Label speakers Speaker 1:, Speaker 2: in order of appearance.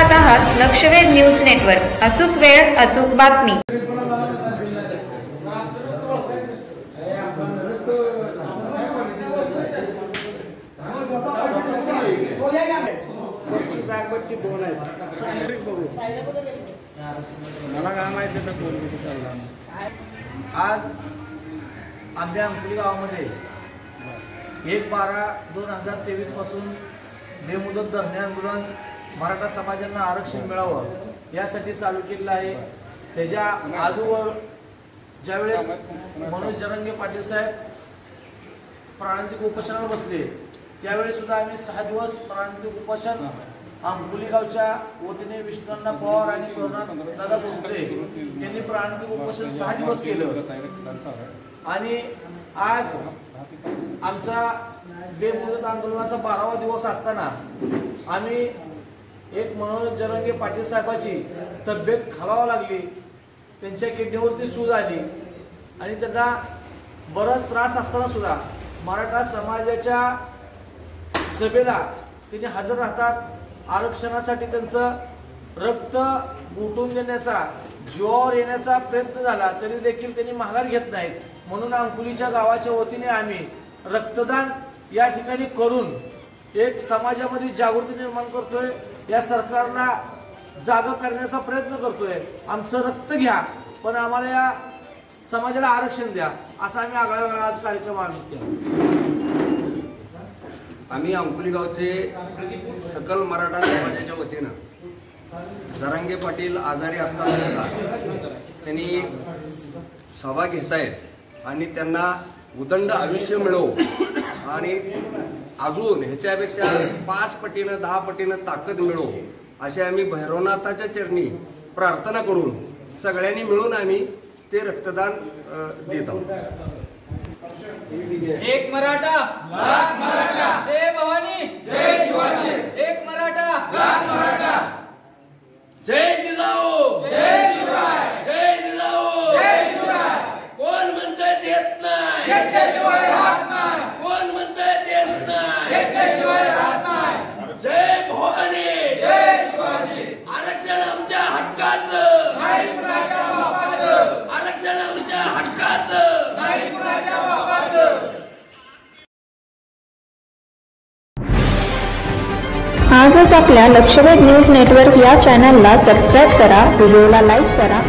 Speaker 1: पाहत आहात लक्षवेध news network. अचूक वेळ अचूक बातमी।
Speaker 2: आज आंब्या अंकुली गावामध्ये 1/12/2023 पासून बेमुदत धरणे आंदोलन मराठा समाजांना आरक्षण मिळावं यासाठी चालू केलेलं आहे। त्याच्या आजूवर ज्यावेळेस मनोज जरांगे पाटील साहेब प्राणतिक उपोषणाला बसले त्यावेळेस सुद्धा आम्ही 6 दिवस प्राणतिक उपोषण अंकुली गावच्या वतीने विष्णुअण्णा पवार आणि करुणा दादा भोसले यांनी प्राणतिक उपोषण 6 दिवस केलं आणि आज आमचा बेमुदत आंदोलनाचा 12वा दिवस असताना आम्ही एक मनोज जरांगे पाटील साहेबांची तब्येत खालावा लागली, त्यांच्या किडनीवरती सूज आली आणि त्यांना बराच त्रास असताना सुद्धा मराठा समाजाच्या सभेला त्यांनी हजर राहतात। आरक्षणासाठी त्यांचं रक्त गुंतवून देण्याचा जीवावर येण्याचा प्रयत्न झाला तरी देखील त्यांनी माघार घेत नाहीत। म्हणून अंकुलीच्या गावाच्या वतीने आम्ही रक्तदान या ठिकाणी करून एक समाजामध्ये जागृती निर्माण करतोय, या सरकारला जागा करण्याचा प्रयत्न करतोय। आमचं रक्त घ्या पण आम्हाला या समाजाला आरक्षण द्या असा आम्ही आगळा आज कार्यक्रम आयोजित केला।
Speaker 3: आम्ही अंकुली गावचे सकल मराठा समाजाच्या वतीनं जरांगे पाटील आजारी असताना त्यांनी सभा घेतायत आणि त्यांना उदंड आयुष्य मिळो आणि अजून ह्याच्यापेक्षा 5 पटीनं 10 पटीनं ताकद मिळो अशी आम्ही भैरवनाथाच्या चरणी प्रार्थना करून सगळ्यांनी मिळून आम्ही ते रक्तदान देत आहोत।
Speaker 2: एक मराठा लाख मराठा, जय भवानी जय शिवाजी। एक मराठा लाख मराठा, जय जिजाऊ जय शिवराय, जय जिजाऊ जय शिवराय। कोण म्हणतंय देत नाही, घेतल्याशिवाय राहत नाही। कोण म्हणतंय देत नाही, घेतल्याशिवाय राहत नाही। जय भवानी जय शिवाजी। आरक्षण आमच्या हक्काचं, नाही कुणाच्या बापाचं। आरक्षण आमच्या हक्काचं, नाही कुणाच्या बापाचं।
Speaker 1: आजच आपल्या लक्षवेध न्यूज नेटवर्क या चॅनलला सबस्क्राईब करा, व्हिडिओला लाईक करा